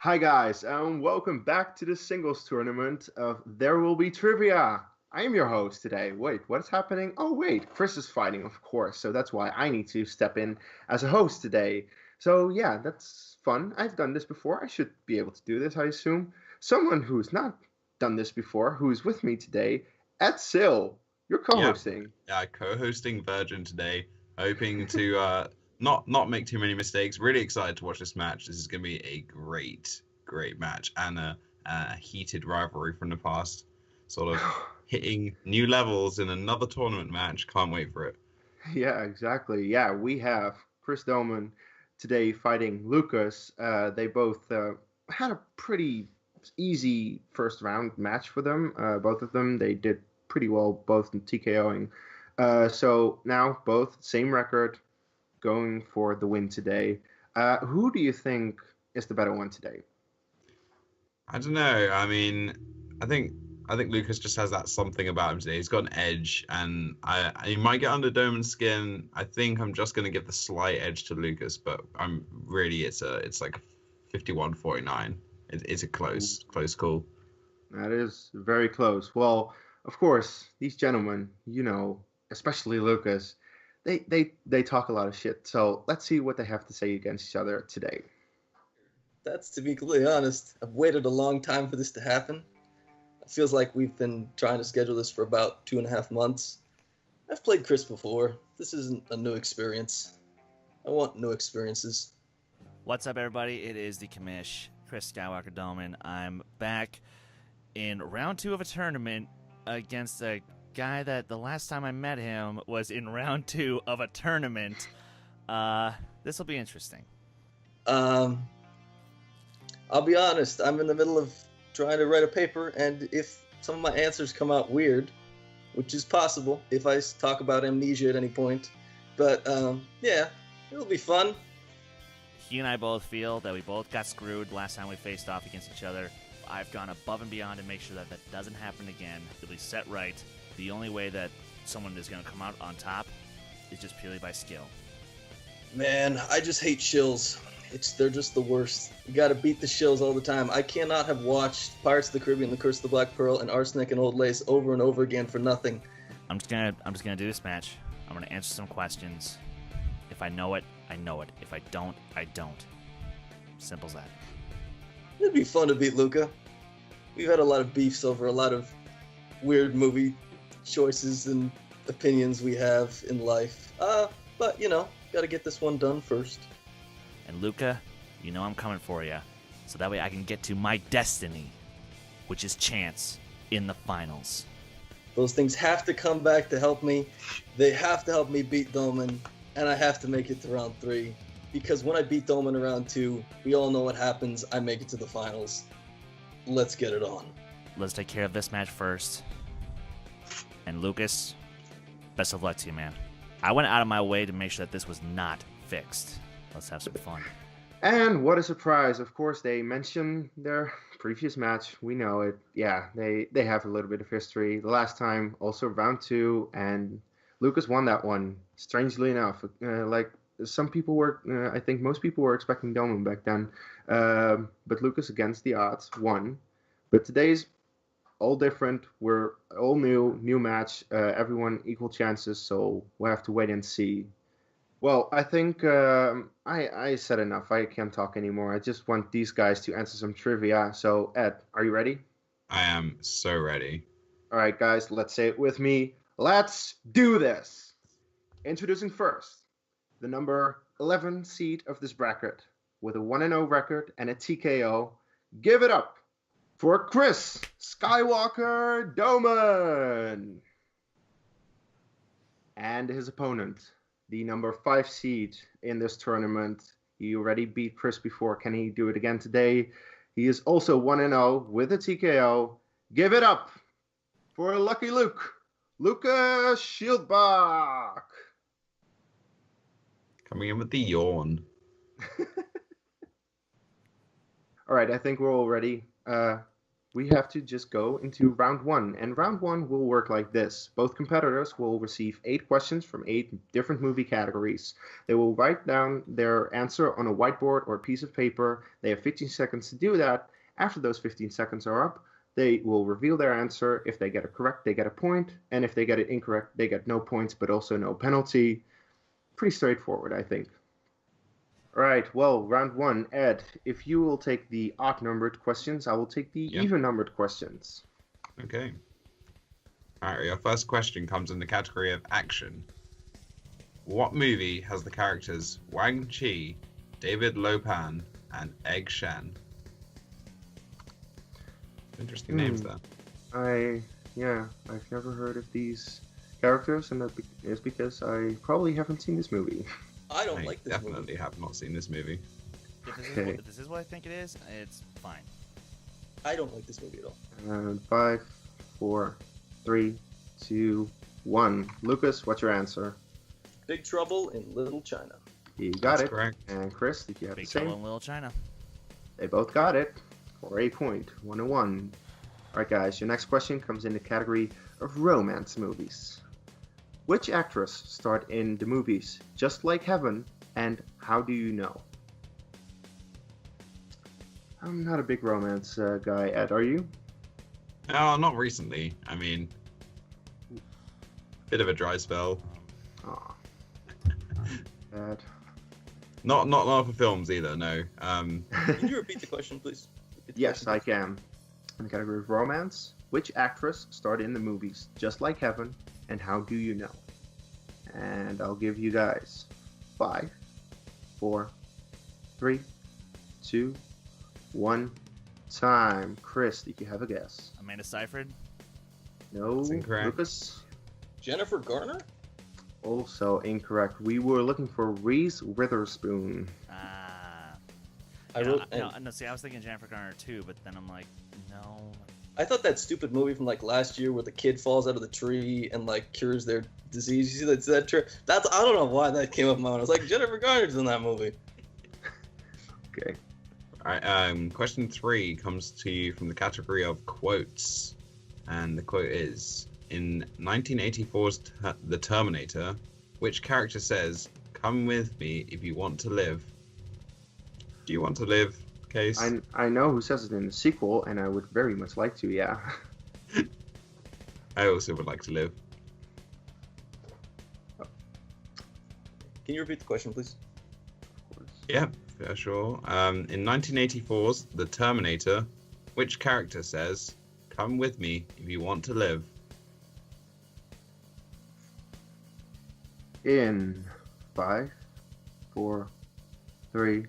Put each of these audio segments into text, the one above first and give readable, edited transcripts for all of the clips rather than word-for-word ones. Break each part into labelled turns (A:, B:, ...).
A: Hi guys, and welcome back to the singles tournament of There Will Be Trivia. I am your host today. Wait, what is happening? Oh wait, Chris is fighting, of course, so that's why I need to step in as a host today. So yeah, that's fun. I've done this before. I should be able to do this, I assume. Someone who's not done this before, who's with me today, Ed Sill. You're
B: Yeah,
A: co-hosting.
B: co-hosting Virgin today, hoping to not make too many mistakes. Really excited to watch this match. This is going to be a great match and a heated rivalry from the past, sort of hitting new levels in another tournament match. Can't wait for it.
A: Yeah, exactly. Yeah, we have Chris Dohmen today fighting Lucas. They both had a pretty easy first round match for them. Both of them, they did pretty well, both in TKOing. So now both same record, going for the win today. Who do you think is the better one today?
B: I don't know. I mean, I think I think Lucas just has that something about him today. He's got an edge, and he might get under Doman's skin. I think I'm just gonna give the slight edge to Lucas, but I'm really it's like 51-49. It's a close call.
A: That is very close. Well, of course, these gentlemen, especially Lucas, they talk a lot of shit. So let's see what they have to say against each other today.
C: That's to be completely honest. I've waited a long time for this to happen. It feels like we've been trying to schedule this for about 2.5 months. I've played Chris before. This isn't a new experience. I want new experiences.
D: What's up, everybody? It is the commish, Chris Skywalker Dohmen. I'm back in round 2 of a tournament against a guy that the last time I met him was in round 2 of a tournament. This will be interesting.
C: I'll be honest, I'm in the middle of trying to write a paper, and if some of my answers come out weird, which is possible if I talk about amnesia at any point, but yeah, it'll be fun.
D: He and I both feel that we both got screwed last time we faced off against each other. I've gone above and beyond to make sure that that doesn't happen again. It'll be set right. The only way that someone is going to come out on top is just purely by skill.
C: Man, I just hate shills. They're just the worst. You gotta beat the shills all the time. I cannot have watched Pirates of the Caribbean, The Curse of the Black Pearl, and Arsenic and Old Lace over and over again for nothing.
D: I'm just gonna do this match. I'm gonna answer some questions. If I know it, I know it. If I don't, I don't. Simple as that.
C: It'd be fun to beat Luca. We've had a lot of beefs over a lot of weird movie choices and opinions we have in life. But gotta get this one done first.
D: And Luca, you know I'm coming for you, so that way I can get to my destiny, which is chance in the finals.
C: Those things have to come back to help me. They have to help me beat Dohmen, and I have to make it to round 3. Because when I beat Dohmen in round 2, we all know what happens. I make it to the finals. Let's get it on.
D: Let's take care of this match first. And Lucas, best of luck to you, man. I went out of my way to make sure that this was not fixed. Let's have some fun.
A: And what a surprise. Of course, they mention their previous match. We know it. Yeah, they have a little bit of history. The last time, also round 2, and Lucas won that one, strangely enough. Like some people were, I think most people were expecting Domen back then. But Lucas, against the odds, won. But today's all different. We're all new match. Everyone equal chances, so we'll have to wait and see. Well, I think I said enough. I can't talk anymore. I just want these guys to answer some trivia. So, Ed, are you ready?
B: I am so ready.
A: All right, guys, let's say it with me. Let's do this. Introducing first, the number 11 seed of this bracket with a 1-0 record and a TKO. Give it up for Chris Skywalker Dohmen. And his opponent, the number 5 seed in this tournament. He already beat Chris before. Can he do it again today? He is also 1-0 with a TKO. Give it up for Lucky Luke, Luca Schildbach.
B: Coming in with the yawn.
A: All right, I think we're all ready. we have to just go into round one. And round one will work like this. Both competitors will receive 8 questions from 8 different movie categories. They will write down their answer on a whiteboard or a piece of paper. They have 15 seconds to do that. After those 15 seconds are up, they will reveal their answer. If they get it correct, they get a point. And if they get it incorrect, they get no points, but also no penalty. Pretty straightforward, I think. All right, well, round one. Ed, if you will take the odd-numbered questions, I will take the even-numbered questions.
B: Okay. All right, your first question comes in the category of action. What movie has the characters Wang Chi, David Lopan, and Egg Shen? Interesting names there.
A: I've never heard of these characters, and that is because I probably haven't seen this movie.
C: I don't like this movie.
B: Definitely have not seen this movie.
D: If this is what I think it is, it's fine.
C: I don't like this movie at all.
A: 5, 4, 3, 2, 1. Lucas, what's your answer?
C: Big Trouble in Little China.
A: You got it.
B: Correct.
A: And Chris, did you have
D: Big
A: the same?
D: Trouble in Little China.
A: They both got it for a point. 1-1. All right, guys. Your next question comes in the category of romance movies. Which actress starred in the movies Just Like Heaven and How Do You Know? I'm not a big romance guy, Ed. Are you?
B: No, not recently. I mean, bit of a dry spell.
A: Aw. Bad.
B: Not for films either. No.
C: Can you repeat the question, please?
A: Yes, I can. In the category of romance, which actress starred in the movies Just Like Heaven and How Do You Know? And I'll give you guys 5, 4, 3, 2, 1. Time. Chris, did you have a guess?
D: Amanda Seyfried.
A: No.
B: That's incorrect.
A: Lucas?
C: Jennifer Garner?
A: Also incorrect. We were looking for Reese Witherspoon.
C: I wrote.
D: No, see, I was thinking Jennifer Garner too, but then I'm like, no.
C: I thought that stupid movie from like last year where the kid falls out of the tree and like cures their disease. You see that trip? I don't know why that came up in my mind. I was like, Jennifer Garner's in that movie.
A: Okay.
B: All right. Question 3 comes to you from the category of quotes, and the quote is: in 1984's The Terminator, which character says, "Come with me if you want to live"? Do you want to live, Kees?
A: I know who says it in the sequel, and I would very much like to, yeah.
B: I also would like to live.
C: Can you repeat the question, please?
B: Yeah, for sure. In 1984's The Terminator, which character says, "Come with me if you want to live"?
A: In 5, 4, 3,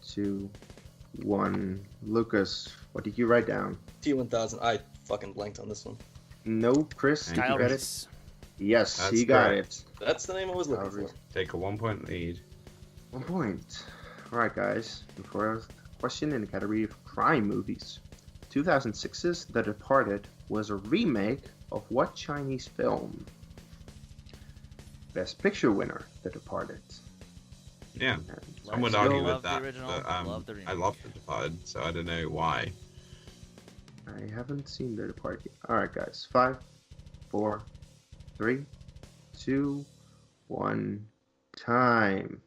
A: 2, 1. Lucas, what did you write down?
C: T-1000. I fucking blanked on this one.
A: No, Chris, did
D: Kyle
A: you get it?
D: Reese.
A: Yes,
B: That's
A: he got
B: correct.
A: it.
C: That's the name I was looking
A: Kyle Reese.
C: for.
B: Take a 1-point lead.
A: 1 point. Alright, guys. Before question in the category of crime movies. 2006's The Departed was a remake of what Chinese film? Best Picture winner, The Departed.
B: Yeah,
A: And
B: some would
A: still
B: argue
D: love
B: with
D: the
B: that,
D: original,
B: but
D: love the remake.
B: I love The Departed, so I don't know why.
A: I haven't seen The Departed yet. Alright, guys. 5, 4, 3, 2, 1. Time.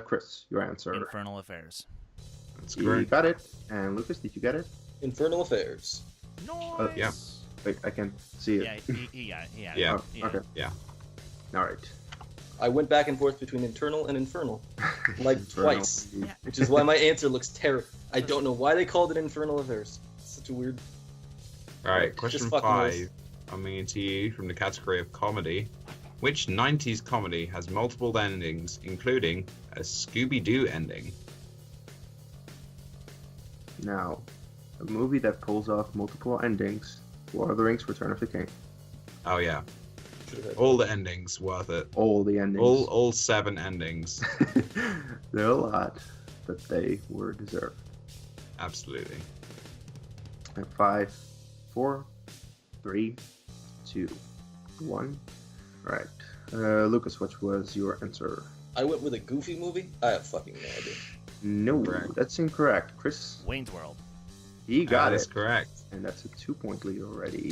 A: Chris, your answer.
D: Infernal Affairs.
B: That's
A: You
B: correct.
A: got it. And Lucas, did you get it?
C: Infernal Affairs.
D: Nice.
B: yeah.
A: Wait, I can see it.
D: Yeah, he got it. He got it.
B: Yeah.
A: Oh, okay.
B: Yeah.
A: Alright.
C: I went back and forth between internal and infernal, like
A: Infernal.
C: twice,
D: Yeah.
C: which is why my answer looks terrible. I don't know why they called it Infernal Affairs. It's such a weird.
B: All right,
C: Just
B: question
C: fucking
B: 5
C: nice.
B: coming into you from the category of comedy. Which 90s comedy has multiple endings, including a Scooby-Doo ending?
A: Now, a movie that pulls off multiple endings. Lord of the Rings: Return of the King.
B: Oh yeah,
C: Should've had-
B: all the endings worth it.
A: All the endings.
B: All 7 endings.
A: There are a lot, but they were deserved.
B: Absolutely.
A: And 5, 4, 3, 2, 1. All right. Lucas, what was your answer?
C: I went with a goofy movie. I have fucking no idea.
A: No,
B: Correct.
A: that's incorrect. Chris,
D: Wayne's World.
A: He got
B: That's
A: it.
B: correct.
A: And that's a 2-point lead already.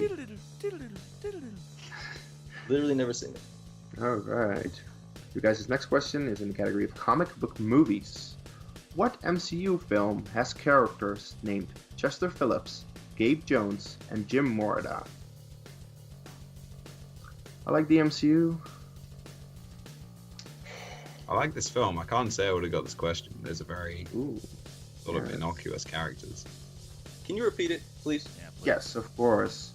C: Literally never seen it.
A: All right. You guys' next question is in the category of comic book movies. What MCU film has characters named Chester Phillips, Gabe Jones, and Jim Morita? I like the MCU.
B: I like this film. I can't say I would have got this question. There's a very
A: Ooh.
B: sort of innocuous characters.
C: Can you repeat it, please?
D: Yeah, please.
A: Yes, of course.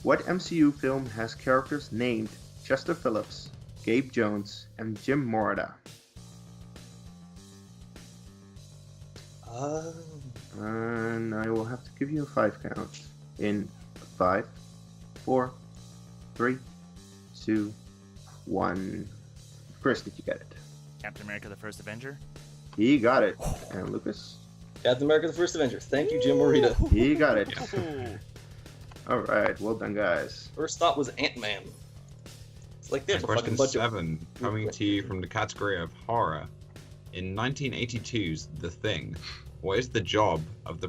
A: What MCU film has characters named Chester Phillips, Gabe Jones, and Jim Morita? And I will have to give you a 5 count. In 5, 4, 3, 2, 1. Chris, did you get it?
D: Captain America: The First Avenger.
A: He got it. And Lucas?
C: Captain America: The First Avenger. Thank you, Jim Morita.
A: He got it.
D: Ooh.
A: All right, well done, guys.
C: First thought was Ant-Man. It's like there's
B: And
C: a fucking
B: question
C: bunch
B: 7, coming to you from the category of horror. In 1982's The Thing, what is the job of the...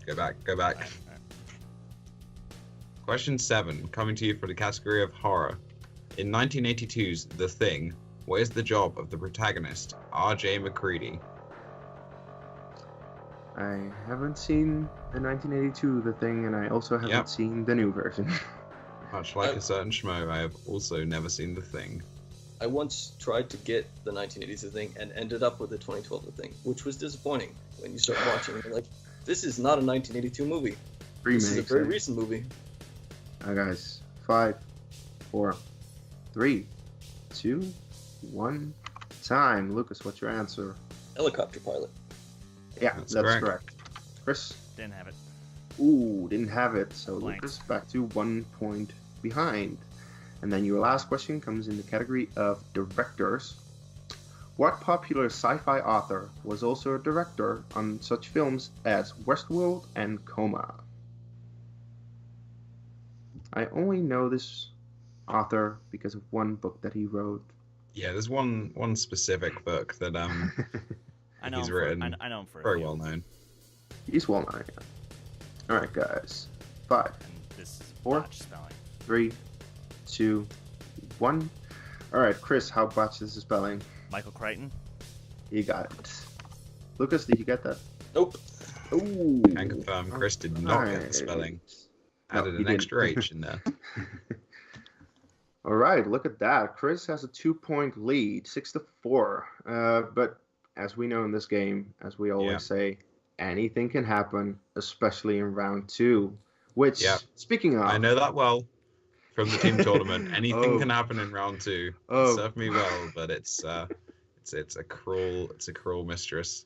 B: Go back. Question 7, coming to you from the category of horror. In 1982's The Thing, what is the job of the protagonist, R.J. McCready?
A: I haven't seen the 1982 The Thing, and I also haven't seen the new version.
B: Much like a certain schmo, I have also never seen The Thing.
C: I once tried to get the 1980s The Thing and ended up with the 2012 The Thing, which was disappointing when you start watching it. You're like, this is not a 1982 movie. This is a very recent movie.
A: Alright, guys. 5, 4, 3, 2, 1. Time. Lucas, what's your answer?
C: Helicopter pilot.
A: Yeah,
B: That's
A: that's
B: correct.
A: correct. Chris?
D: Didn't have it.
A: Ooh, didn't have it. So
D: Blanks.
A: Lucas back to 1 point behind. And then your last question comes in the category of directors. What popular sci-fi author was also a director on such films as Westworld and Coma? I only know this author because of one book that he wrote.
B: Yeah, there's one specific book that
D: I know
B: he's
D: him
B: written.
D: I know him for a
B: very
D: few.
B: well known.
A: He's well known. All right, guys. 5,
D: And this is
A: 4,
D: botch spelling.
A: 3, 2, 1. All right, Chris, how about this spelling?
D: Michael Crichton.
A: You got it. Lucas, did you get that?
C: Nope.
A: Ooh.
B: Can confirm Chris did not get the spelling.
A: No,
B: Added
A: he
B: an
A: didn't.
B: extra H in there.
A: All right, look at that. Chris has a 2-point lead, 6-4. But as we know in this game, as we always say, anything can happen, especially in round 2. Which, speaking of,
B: I know that well from the team tournament. Anything can happen in round 2. It served me well, but it's a cruel mistress.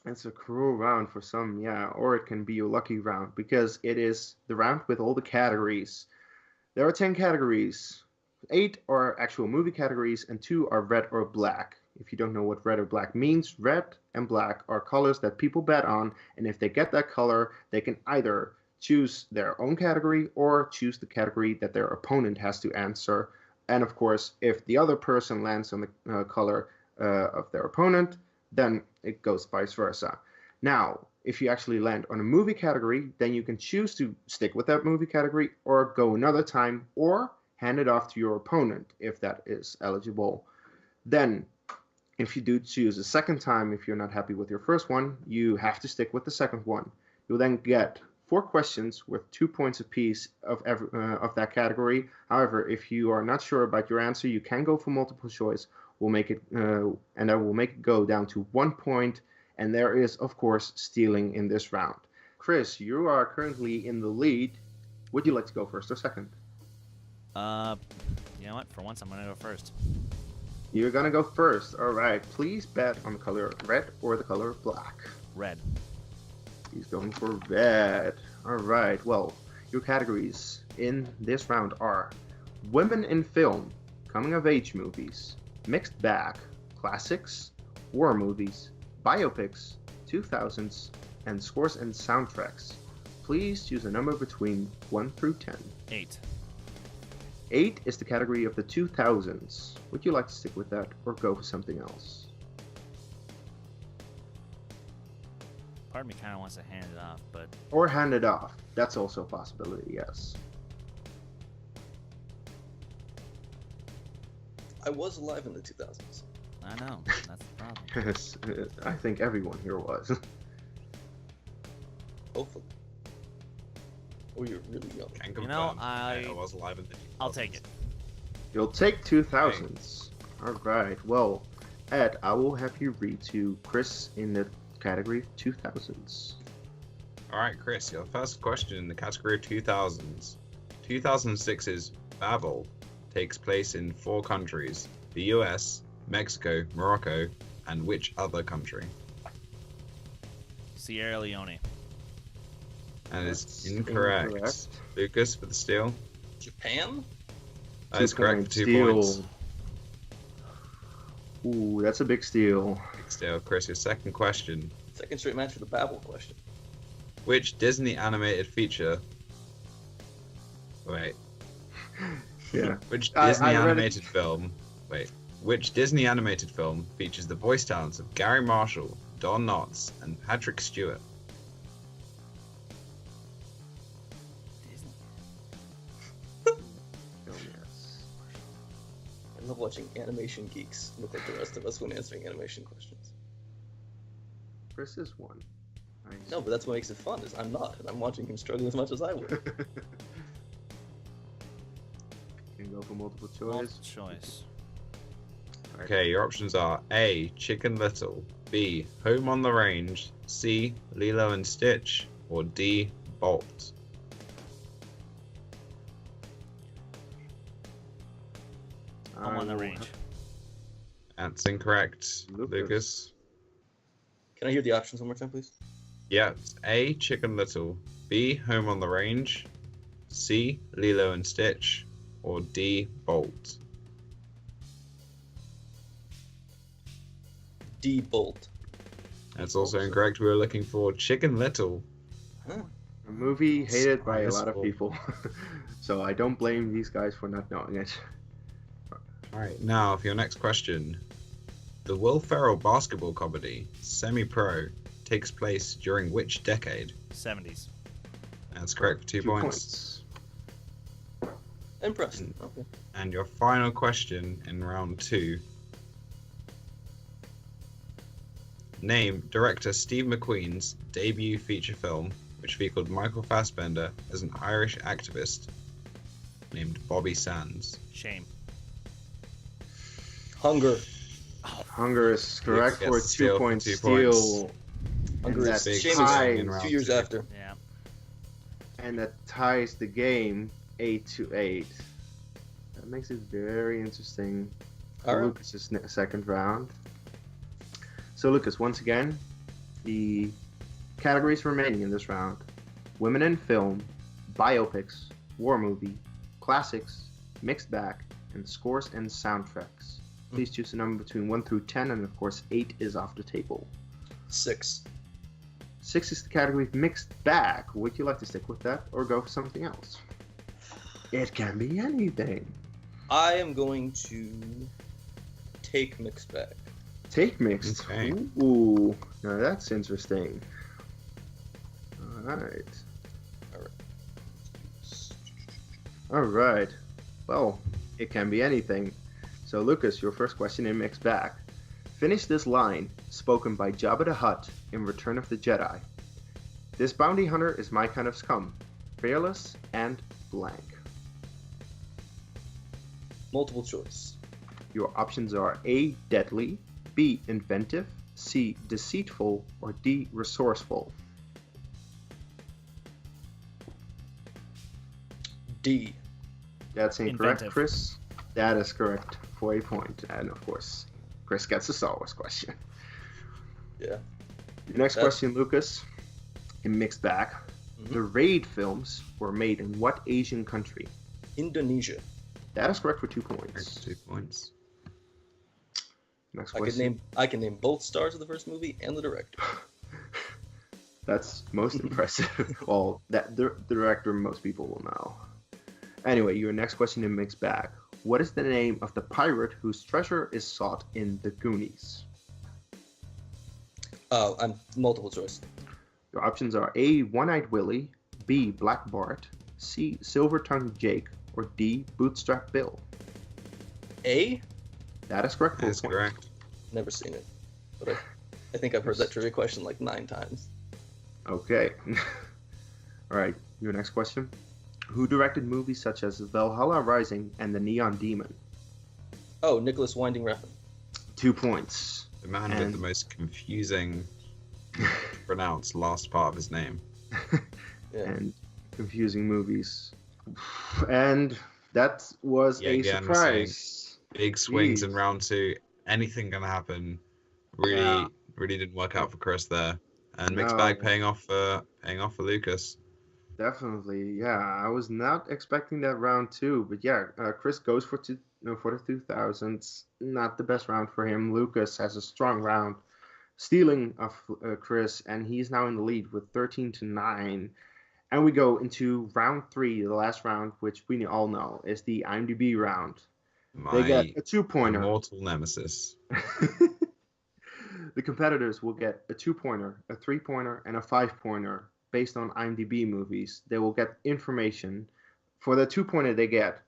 A: It's a cruel round for some, yeah, or it can be a lucky round because it is the round with all the categories. There are 10 categories. 8 are actual movie categories and 2 are red or black. If you don't know what red or black means, red and black are colors that people bet on, and if they get that color, they can either choose their own category or choose the category that their opponent has to answer. And of course, if the other person lands on the color of their opponent, then it goes vice versa. Now, if you actually land on a movie category, then you can choose to stick with that movie category or go another time or hand it off to your opponent if that is eligible. Then, if you do choose a second time, if you're not happy with your first one, you have to stick with the second one. You'll then get 4 questions worth 2 points apiece of that category. However, if you are not sure about your answer, you can go for multiple choice. We'll make it, and I will make it go down to 1 point. And there is, of course, stealing in this round. Chris, you are currently in the lead. Would you like to go first or second?
D: You know what? For once, I'm gonna go first.
A: You're gonna go first. All right. Please bet on the color red or the color black.
D: Red.
A: He's going for red. All right. Well, your categories in this round are women in film, coming of age movies, mixed bag, classics, war movies, biopics, 2000s, and scores and soundtracks. Please choose a number between 1 through 10.
D: 8.
A: 8 is the category of the 2000s. Would you like to stick with that or go for something else?
D: Part of me kind of wants to hand it off, but
A: Or hand it off. That's also a possibility, yes.
C: I was alive in the 2000s.
D: I know that's the problem.
A: Yes, I think everyone here was.
C: Hopefully. Or you're really young.
B: Can
D: You know,
B: confirm.
D: I
B: was alive in the 2000s.
D: I'll take it.
A: You'll take 2000s. All right. Well, Ed, I will have you read to Chris in the category 2000s.
B: All right, Chris, your first question in the category of 2000s. 2006's Babel takes place in 4 countries: the US, Mexico, Morocco, and which other country?
D: Sierra Leone.
B: And
A: That's
B: it's incorrect.
A: incorrect.
B: Lucas for the steal.
C: Japan?
B: That is correct for 2
A: steal.
B: points.
A: Ooh, that's a big steal.
B: Big steal. Chris, your second question.
C: Second straight match for the Babel question.
B: Which Disney animated feature... Wait.
A: Yeah.
B: Which
A: I
B: Disney
A: read it.
B: animated film... Wait. Which Disney animated film features the voice talents of Gary Marshall, Don Knotts, and Patrick Stewart?
A: Oh, yes.
C: I love watching animation geeks look like the rest of us when answering animation questions.
A: Chris is one. Nice.
C: No, but that's what makes it fun, is I'm not, and I'm watching him struggle as much as I would.
A: Can go for multiple choice.
D: Multiple choice.
B: Okay, your options are A. Chicken Little, B. Home on the Range, C. Lilo and Stitch, or D. Bolt.
D: I'm on the
A: I will
D: range.
A: have-
B: That's incorrect,
A: Lucas.
B: Lucas.
C: Can I hear the options one more time, please?
B: Yeah, it's A. Chicken Little, B. Home on the Range, C. Lilo and Stitch, or D. Bolt.
C: D. Bolt.
B: That's also incorrect. We were looking for Chicken Little.
C: Huh.
A: A movie hated by a lot of
B: Unmissable.
A: people. So I don't blame these guys for not knowing it.
B: Alright, now for your next question. The Will Ferrell basketball comedy, Semi-Pro, takes place during which decade?
D: 70s.
B: That's correct for 2 points.
C: Impressed. Okay.
B: And your final question in round 2. Name director Steve McQueen's debut feature film, which featured Michael Fassbender as an Irish activist named Bobby Sands.
D: Shame.
C: Hunger.
A: Hunger is correct
B: Yes,
A: for a
B: steal
A: 2
B: for
A: point
B: 2
A: steal.
B: points.
C: Hunger
A: And
C: is
A: that
C: Shame
A: ties-
B: in round
C: 2 years
B: 2.
C: after.
D: Yeah.
A: And that ties the game 8-8. That makes it very interesting for
C: Alright.
A: Lucas's second round. So Lucas, once again, the categories remaining in this round: women in film, biopics, war movie, classics, mixed bag, and scores and soundtracks. Please choose a number between 1 through 10, and of course 8 is off the table.
C: 6.
A: 6 is the category of mixed bag. Would you like to stick with that or go for something else? It can be anything.
C: I am going to take mixed bag.
A: Take mixed.
B: Okay.
A: Ooh, now that's interesting. Alright. Alright. Well, it can be anything. So Lucas, your first question in mixed bag. Finish this line, spoken by Jabba the Hutt in Return of the Jedi. This bounty hunter is my kind of scum. Fearless and blank.
C: Multiple choice.
A: Your options are A, deadly, B, inventive, C, deceitful, or D, resourceful.
C: D.
A: That's incorrect,
D: Inventive.
A: Chris. That is correct for a point. And of course, Chris gets a Star Wars question.
C: Yeah.
A: Your next
C: That's-
A: question, Lucas, in mixed bag.
C: Mhm.
A: The Raid films were made in what Asian country?
C: Indonesia.
A: That is correct for 2
B: Correct
A: points.
B: for 2 points.
A: Next
C: I
A: question.
C: can name both stars of the first movie and the director.
A: That's most impressive. Well, that the director most people will know. Anyway, your next question in mixed bag. What is the name of the pirate whose treasure is sought in the Goonies?
C: I'm multiple choice.
A: Your options are A. One-Eyed Willie, B. Black Bart, C. Silver-Tongued Jake, or D. Bootstrap Bill.
C: A?
A: That is correct.
B: That's
A: 4 points.
B: correct.
C: Never seen it. But I think I've heard that trivia question like 9 times.
A: Okay. All right, your next question. Who directed movies such as Valhalla Rising and The Neon Demon?
C: Oh, Nicholas Winding Refn.
A: 2 points.
B: The man with the most confusing pronounced last part of his name.
C: Yeah.
A: And confusing movies. And that was
B: Yeah,
A: a
B: again,
A: surprise.
B: Big swings in
A: Jeez.
B: round 2. Anything gonna happen. Really,
A: Yeah.
B: really didn't work out for Chris there. And mixed
A: No.
B: bag paying off for Lucas.
A: Definitely, yeah. I was not expecting that round too, but yeah, Chris goes for the 2000s. Not the best round for him. Lucas has a strong round, stealing of Chris, and he's now in the lead with 13-9. And we go into round 3, the last round, which we all know is the IMDb round. They get
B: My
A: a 2-pointer.
B: immortal nemesis.
A: The competitors will get a 2-pointer, a 3-pointer, and a 5-pointer based on IMDb movies. They will get information. For the 2-pointer, they get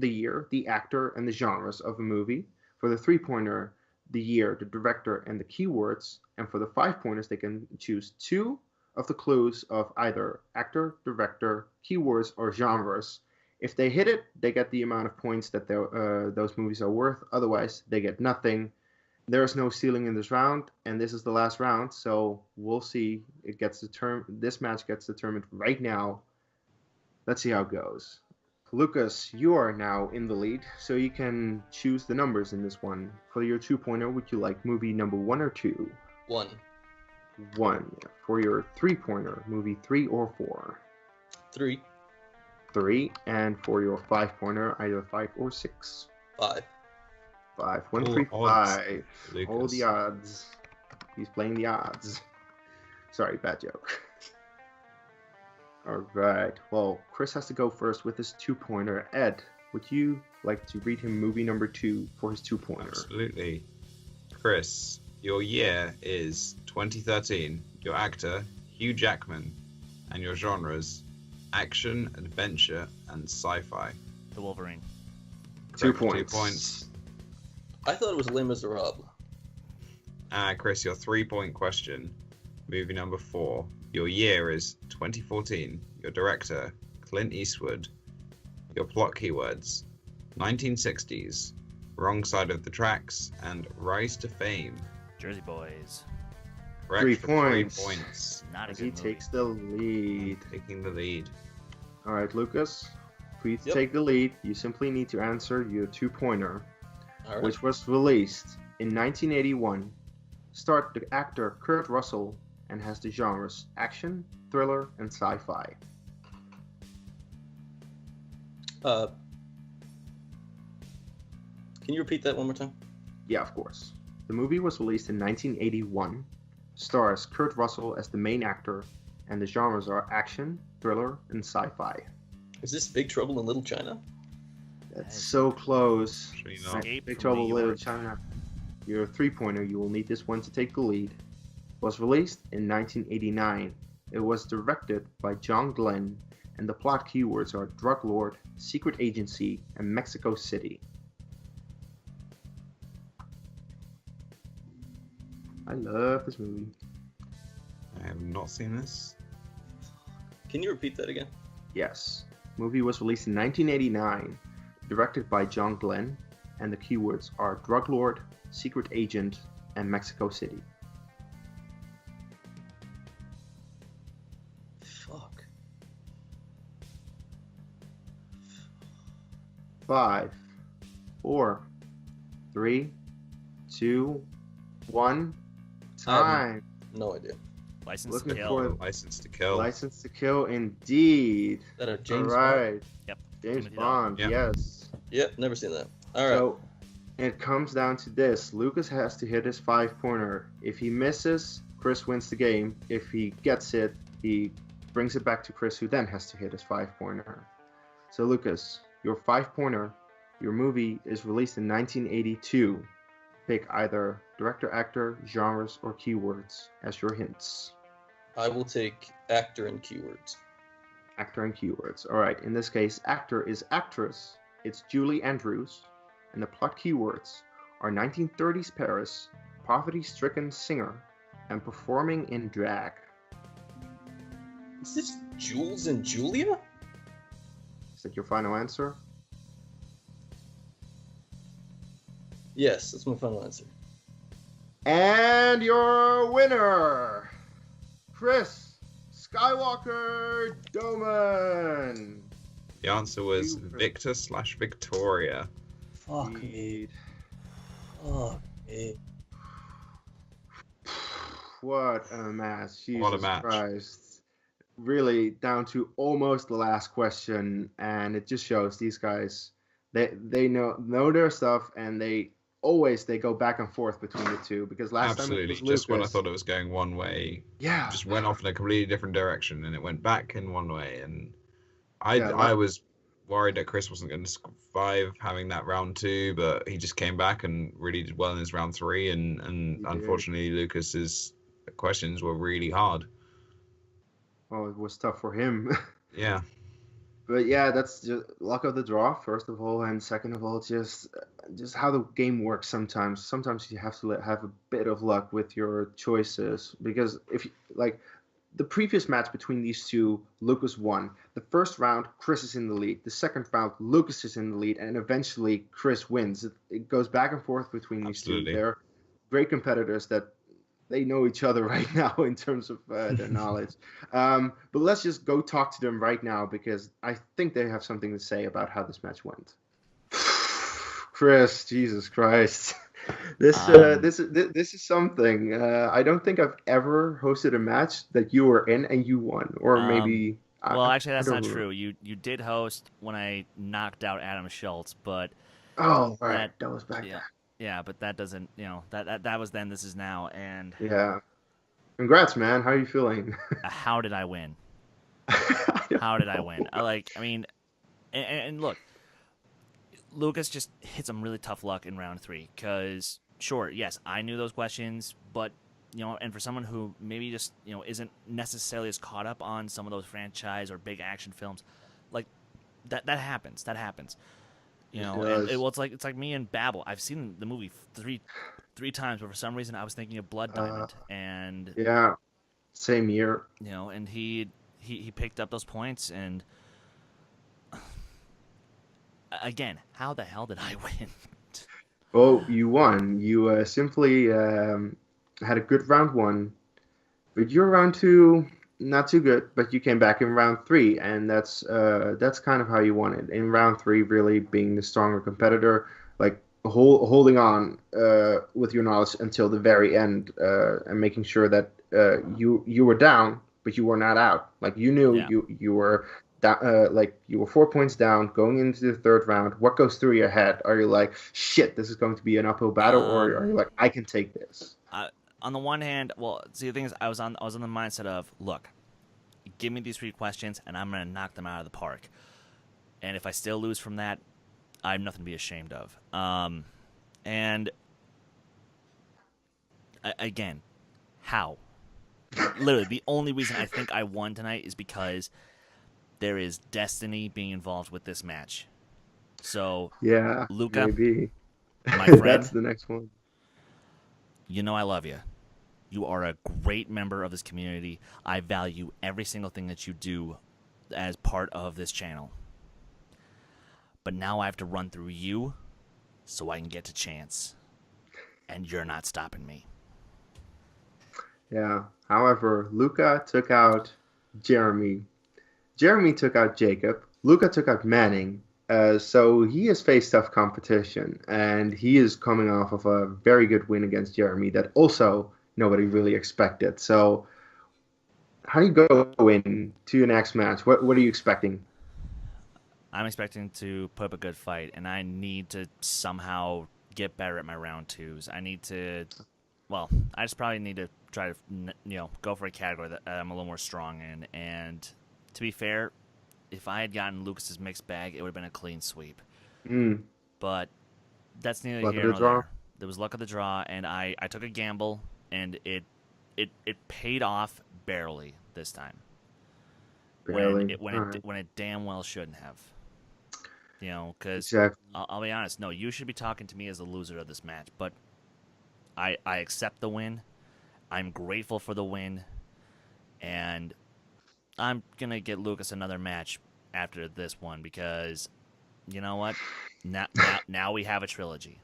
A: the year, the actor, and the genres of a movie. For the 3-pointer, the year, the director, and the keywords. And for the 5-pointers, they can choose 2 of the clues of either actor, director, keywords, or genres. If they hit it, they get the amount of points that those movies are worth. Otherwise, they get nothing. There's no stealing in this round, and this is the last round, so we'll see. This match gets determined right now. Let's see how it goes. Lucas, you are now in the lead, so you can choose the numbers in this one. For your 2-pointer, would you like movie number 1 or 2?
C: 1.
A: 1. For your 3-pointer, movie 3 or 4?
C: 3.
A: 3. And for your 5-pointer, either 5 or 6?
C: 5.
A: 5. 1,
B: All
A: 3,
B: odds,
A: 5. All
B: Lucas.
A: the odds. He's playing the odds. Sorry, bad joke. All right. Well, Chris has to go first with his 2-pointer. Ed, would you like to read him movie number 2 for his 2-pointer?
B: Absolutely. Chris, your year is 2013. Your actor, Hugh Jackman. And your genres, action, adventure, and sci-fi.
D: The Wolverine.
A: 2
B: Correct,
A: points.
B: 2 points.
C: I thought it was Les Miserables.
B: Chris, your 3-point question. Movie number 4. Your year is 2014. Your director, Clint Eastwood. Your plot keywords, 1960s, Wrong Side of the Tracks, and Rise to Fame.
D: Jersey Boys.
B: Correct
A: 3
B: for
A: points.
B: 3 points.
D: Not a
A: As
D: good
A: he
D: movie.
A: takes the lead.
B: Taking the lead.
A: All right, Lucas, for you to
C: Yep.
A: take the lead, you simply need to answer your 2-pointer,
C: All right.
A: which was released in 1981. Starred the actor Kurt Russell and has the genres action, thriller, and sci-fi.
C: Can you repeat that one more time?
A: Yeah, of course. The movie was released in 1981, stars Kurt Russell as the main actor, and the genres are action, thriller, and sci-fi.
C: Is this Big Trouble in Little China?
A: That's so close.
B: Actually not.
D: Escape
A: Big
D: from
A: Trouble
D: New
A: Little
D: York.
A: China. Your 3-pointer, you will need this one to take the lead. Was released in 1989. It was directed by John Glenn, and the plot keywords are drug lord, secret agency, and Mexico City. I love this movie.
B: I have not seen this.
C: Can you repeat that again?
A: Yes. Movie was released in 1989, directed by John Glenn, and the keywords are drug lord, secret agent, and Mexico City.
C: Fuck.
A: 5, 4, 3, 2, 1. Time.
C: No idea.
D: License
A: Looking
D: to Kill.
A: for
B: License to Kill.
A: License to Kill, indeed.
C: Is that a James
A: All
C: Bond?
A: right.
D: Yep.
A: James
D: Timothy
A: Bond,
B: Yep.
A: yes.
C: Yep, never seen that. All right.
A: So it comes down to this. Lucas has to hit his 5-pointer. If he misses, Chris wins the game. If he gets it, he brings it back to Chris, who then has to hit his 5-pointer. So Lucas, your 5-pointer, your movie is released in 1982. Pick either director, actor, genres, or keywords as your hints.
C: I will take actor and keywords.
A: Actor and keywords. All right. In this case, actor is actress. It's Julie Andrews. And the plot keywords are 1930s Paris, poverty-stricken singer, and performing in drag.
C: Is this Jules and Julia?
A: Is that your final answer?
C: Yes, that's my final answer.
A: And your winner, Chris Skywalker Dohmen.
B: The answer was Victor/Victoria.
C: Fuck me. Fuck me.
A: What a match. Jesus
B: What a match.
A: Christ. Really down to almost the last question, and it just shows these guys, they know their stuff, and they go back and forth between the two, because last time it was Lucas.
B: Just when I thought it was going one way,
A: yeah,
B: just went off in a completely different direction, and it went back in one way, and I was worried that Chris wasn't going to survive having that round 2, but he just came back and really did well in his round 3, and unfortunately Lucas's questions were really hard.
A: Well, it was tough for him.
B: Yeah.
A: But yeah, that's just luck of the draw, first of all, and second of all, just how the game works sometimes. Sometimes you have to have a bit of luck with your choices, because if the previous match between these two, Lucas won. The first round, Chris is in the lead. The second round, Lucas is in the lead, and eventually Chris wins. It goes back and forth between these two. They're great competitors that they know each other right now in terms of their knowledge. But let's just go talk to them right now, because I think they have something to say about how this match went. Chris, Jesus Christ. This is something. I don't think I've ever hosted a match that you were in and you won, or maybe.
D: Well, actually, that's not true. You did host when I knocked out Adam Schultz, but
A: that was back then.
D: Yeah, but that doesn't, that was then. This is now, and
A: yeah. Congrats, man. How are you feeling?
D: How did I win? How did I win? And look. Lucas just hit some really tough luck in round 3, because, sure, yes, I knew those questions, but, and for someone who maybe just, isn't necessarily as caught up on some of those franchise or big action films, like, that happens. That happens. It's like me and Babel. I've seen the movie three times, but for some reason I was thinking of Blood Diamond, and...
A: Yeah, same year.
D: And he picked up those points, and... Again, how the hell did I win?
A: Well, you won. You simply had a good round 1, but your round 2 not too good. But you came back in round 3, and that's kind of how you won it. In round 3, really being the stronger competitor, like holding on with your knowledge until the very end, and making sure that you were down, but you were not out. Like you knew you were. You were 4 points down going into the third round. What goes through your head? Are you like, shit, this is going to be an uphill battle, or are you like, I can take this?
D: On the one hand, the thing is, I was on the mindset of, look, give me these 3 questions, and I'm gonna knock them out of the park. And if I still lose from that, I have nothing to be ashamed of. And again, how? Literally, the only reason I think I won tonight is because there is destiny being involved with this match. So,
A: yeah,
D: Luca,
A: maybe.
D: My friend,
A: that's the next one.
D: I love you. You are a great member of this community. I value every single thing that you do as part of this channel. But now I have to run through you so I can get to Chance. And you're not stopping me.
A: Yeah. However, Luca took out Jeremy. Jeremy took out Jacob. Luca took out Manning. So he has faced tough competition, and he is coming off of a very good win against Jeremy that also nobody really expected. So how do you go into your next match? What are you expecting?
D: I'm expecting to put up a good fight, and I need to somehow get better at my round 2s. I just probably need to try to, go for a category that I'm a little more strong in, and... To be fair, if I had gotten Lucas's mixed bag, it would have been a clean sweep. But that's neither here nor there. There was luck of the draw, and I took a gamble, and it paid off barely this time.
A: Barely.
D: When it damn well shouldn't have. You know, because
A: Exactly.
D: I'll be honest. No, you should be talking to me as the loser of this match, but I accept the win. I'm grateful for the win, and I'm gonna get Lucas another match after this one because, you know what? Now we have a trilogy.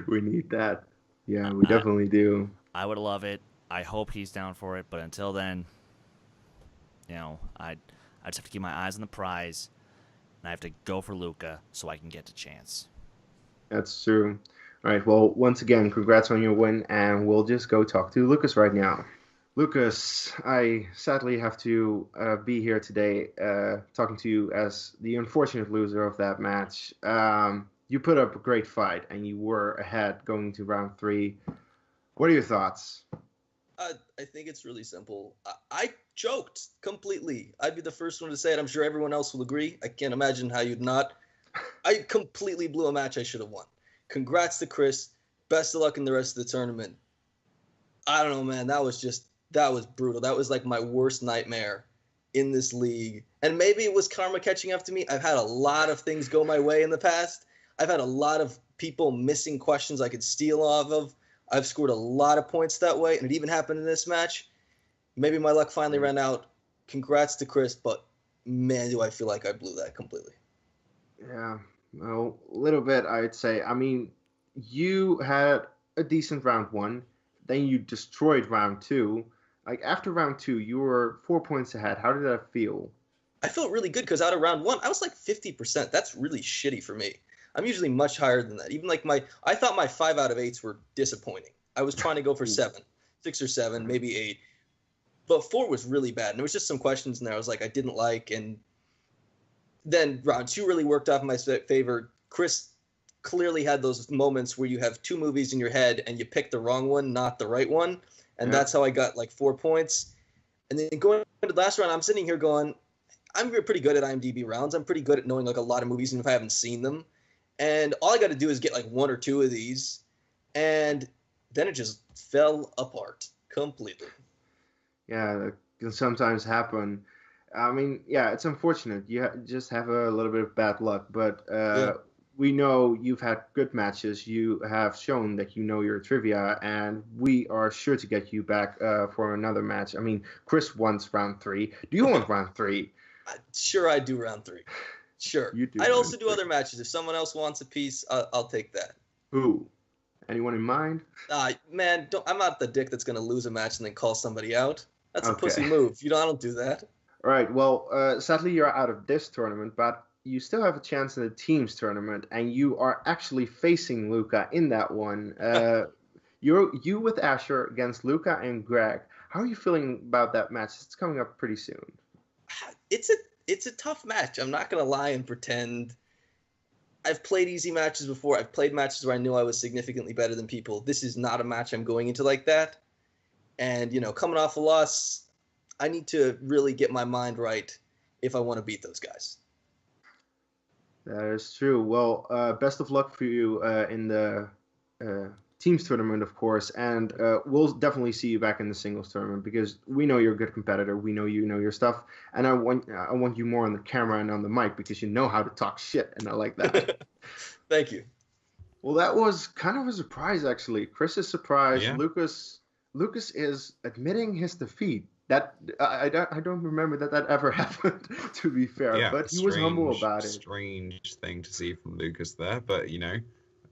A: We need that. Yeah, we definitely do.
D: I would love it. I hope he's down for it, but until then, you know, I just have to keep my eyes on the prize, and I have to go for Luca so I can get the chance.
A: That's true. All right. Well, once again, congrats on your win, and we'll just go talk to Lucas right now. Lucas, I sadly have to be here today talking to you as the unfortunate loser of that match. You put up a great fight, and you were ahead going into round 3. What are your thoughts?
C: I think it's really simple. I choked completely. I'd be the first one to say it. I'm sure everyone else will agree. I can't imagine how you'd not. I completely blew a match I should have won. Congrats to Chris. Best of luck in the rest of the tournament. I don't know, man. That was brutal. That was like my worst nightmare in this league. And maybe it was karma catching up to me. I've had a lot of things go my way in the past. I've had a lot of people missing questions I could steal off of. I've scored a lot of points that way, and it even happened in this match. Maybe my luck finally ran out. Congrats to Chris, but man, do I feel like I blew that completely.
A: Yeah, well, a little bit, I'd say. I mean, you had a decent round 1, then you destroyed round 2. Like, after round 2, you were 4 points ahead. How did that feel?
C: I felt really good because out of round 1, I was like 50%. That's really shitty for me. I'm usually much higher than that. Even like I thought my 5 out of 8s were disappointing. I was trying to go for 7, 6 or 7, maybe 8. But 4 was really bad. And there was just some questions in there I was like, I didn't like. And then round 2 really worked out in my favor. Chris clearly had those moments where you have 2 movies in your head and you pick the wrong one, not the right one. And that's how I got like 4 points. And then going into the last round, I'm sitting here going, I'm pretty good at IMDb rounds. I'm pretty good at knowing like a lot of movies, even if I haven't seen them. And all I got to do is get like 1 or 2 of these. And then it just fell apart completely.
A: Yeah, that can sometimes happen. I mean, yeah, it's unfortunate. You just have a little bit of bad luck. But we know you've had good matches. You have shown that you know your trivia. And we are sure to get you back for another match. I mean, Chris wants round 3. Do you want round 3?
C: Sure, I do round 3. Sure. I'd also do other matches. If someone else wants a piece, I'll take that.
A: Who? Anyone in mind?
C: Man, I'm not the dick that's going to lose a match and then call somebody out. That's a pussy move. I don't do that.
A: All right. Well, sadly, you're out of this tournament, but you still have a chance in the teams tournament, and you are actually facing Luca in that one. You with Asher against Luca and Greg. How are you feeling about that match? It's coming up pretty soon.
C: It's a tough match. I'm not going to lie and pretend. I've played easy matches before. I've played matches where I knew I was significantly better than people. This is not a match I'm going into like that. And, coming off a loss, I need to really get my mind right if I want to beat those guys.
A: That is true. Well, best of luck for you in the teams tournament, of course, and we'll definitely see you back in the singles tournament because we know you're a good competitor. We know you know your stuff, and I want you more on the camera and on the mic because you know how to talk shit, and I like that.
C: Thank you.
A: Well, that was kind of a surprise, actually. Chris is surprised.
B: Yeah.
A: Lucas is admitting his defeat. That I don't remember that ever happened. To be fair, but he was humble about it.
B: Strange thing to see from Lucas there, but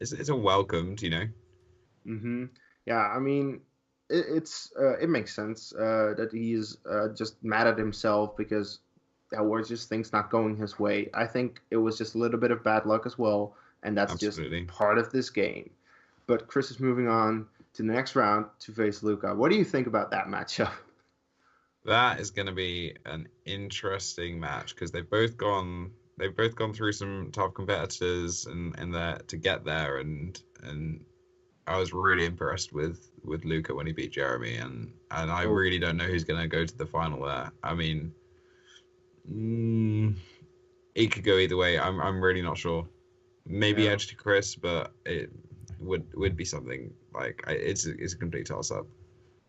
B: it's a welcomed.
A: Mm-hmm. Yeah, I mean, it makes sense that he's just mad at himself because there were just things not going his way. I think it was just a little bit of bad luck as well, and that's
B: Absolutely.
A: Just part of this game. But Chris is moving on to the next round to face Luca. What do you think about that matchup?
B: That is going to be an interesting match because they've both gone through some tough competitors and there to get there, and I was really impressed with Luca when he beat Jeremy, and I really don't know who's going to go to the final there. I mean, it could go either way. I'm really not sure. Maybe edge to Chris, but it would be something like it's a complete toss up.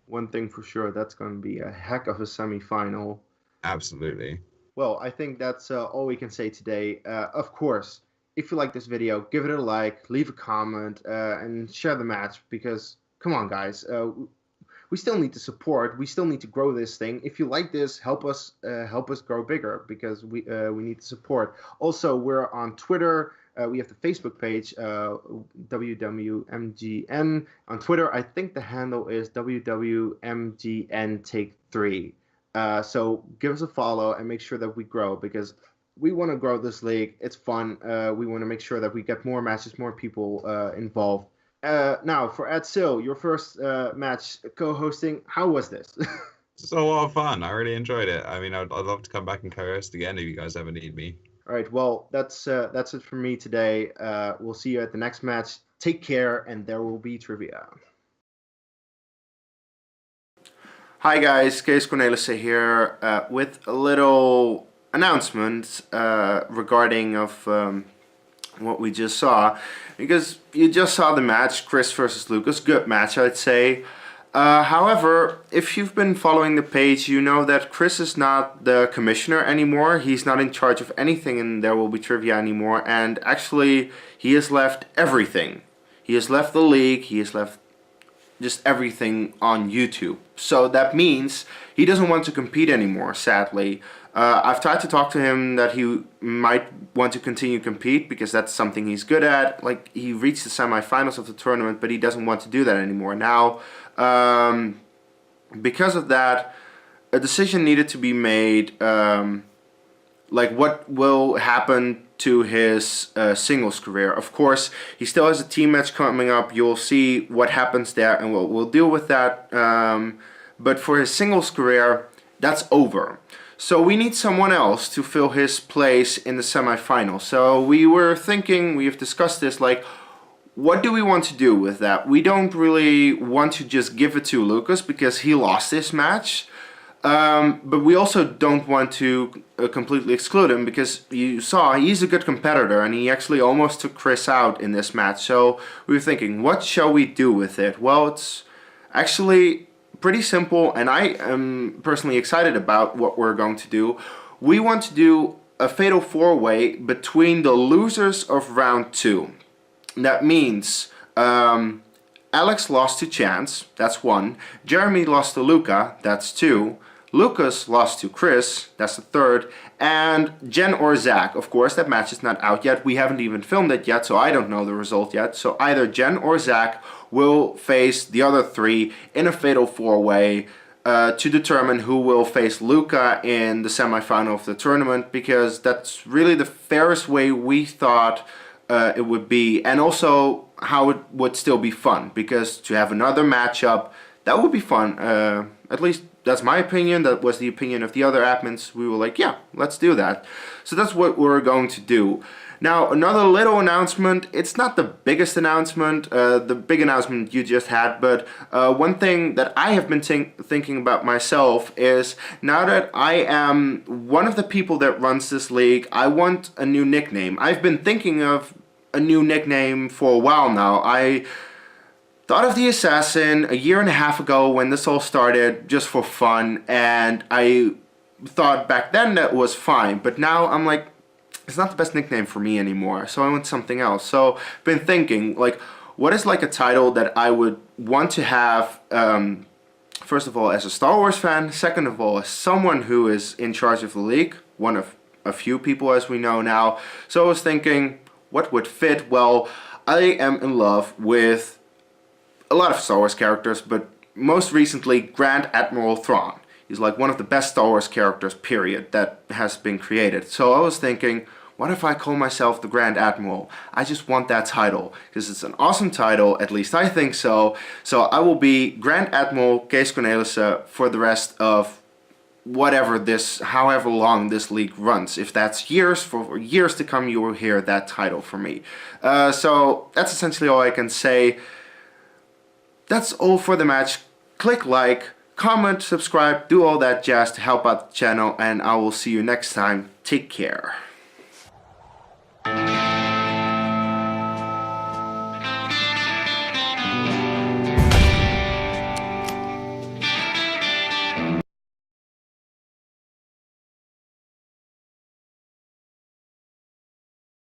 A: One thing for sure, that's going to be a heck of a semifinal.
B: Absolutely.
A: Well, I think that's all we can say today. Of course, if you like this video, give it a like, leave a comment, and share the match, because, come on, guys, we still need to support. We still need to grow this thing. If you like this, help us grow bigger, because we need to support. Also, we're on Twitter. We have the Facebook page, WWMGN. On Twitter, I think the handle is WWMGN Take 3. So give us a follow and make sure that we grow, because we want to grow this league. It's fun. We want to make sure that we get more matches, more people involved. Now, for Ed Sil, your first match co-hosting, how was this?
B: It's a lot of fun. I really enjoyed it. I mean, I'd love to come back and co-host again if you guys ever need me.
A: All right, well, that's it for me today. We'll see you at the next match. Take care, and there will be trivia. Hi guys, Kees Cornelisse here with a little announcement regarding of what we just saw, because you just saw the match, Chris versus Lucas. Good match, I'd say. However, if you've been following the page, you know that Chris is not the commissioner anymore. He's not in charge of anything in There Will Be Trivia anymore, and actually he has left everything. He has left the league, he has left just everything on YouTube. So that means he doesn't want to compete anymore, sadly. I've tried to talk to him that he might want to continue to compete, because that's something he's good at. Like, he reached the semifinals of the tournament, but he doesn't want to do that anymore. Now, because of that, a decision needed to be made, like what will happen to his singles career. Of course, he still has a team match coming up. You'll see what happens there, and we'll deal with that. But for his singles career, that's over. So we need someone else to fill his place in the semifinal. So we were thinking, we've discussed this, like, what do we want to do with that? We don't really want to just give it to Lucas, because he lost this match. But we also don't want to completely exclude him, because you saw he's a good competitor and he actually almost took Chris out in this match. So we were thinking, what shall we do with it? Well, it's actually pretty simple, and I am personally excited about what we're going to do. We want to do a fatal four-way between the losers of round 2. That means Alex lost to Chance, that's 1. Jeremy lost to Luca, that's 2. Lucas lost to Chris, that's the 3rd. And Jen or Zach, of course, that match is not out yet. We haven't even filmed it yet, so I don't know the result yet. So either Jen or Zach will face the other 3 in a fatal four-way to determine who will face Luca in the semifinal of the tournament, because that's really the fairest way we thought it would be, and also how it would still be fun, because to have another matchup, that would be fun. At least that's my opinion. That was the opinion of the other admins. We were like, yeah, let's do that. So that's what we're going to do. Now, another little announcement. It's not the biggest announcement, the big announcement you just had, but one thing that I have been thinking about myself is, now that I am one of the people that runs this league, I want a new nickname. I've been thinking of a new nickname for a while now. I thought of the Assassin a year and a half ago when this all started, just for fun, and I thought back then that was fine, but now I'm like, it's not the best nickname for me anymore, so I want something else. So I've been thinking, like, what is like a title that I would want to have, first of all, as a Star Wars fan, second of all, as someone who is in charge of the league, one of a few people as we know now. So I was thinking, what would fit? Well, I am in love with a lot of Star Wars characters, but most recently Grand Admiral Thrawn. He's like one of the best Star Wars characters, period, that has been created. So I was thinking, what if I call myself the Grand Admiral? I just want that title, because it's an awesome title, at least I think so. So I will be Grand Admiral Kees Cornelisse for the rest of whatever this, however long this league runs. If that's years, for years to come, you will hear that title from me. So that's essentially all I can say. That's all for the match. Click like, comment, subscribe, do all that jazz to help out the channel, and I will see you next time. Take care.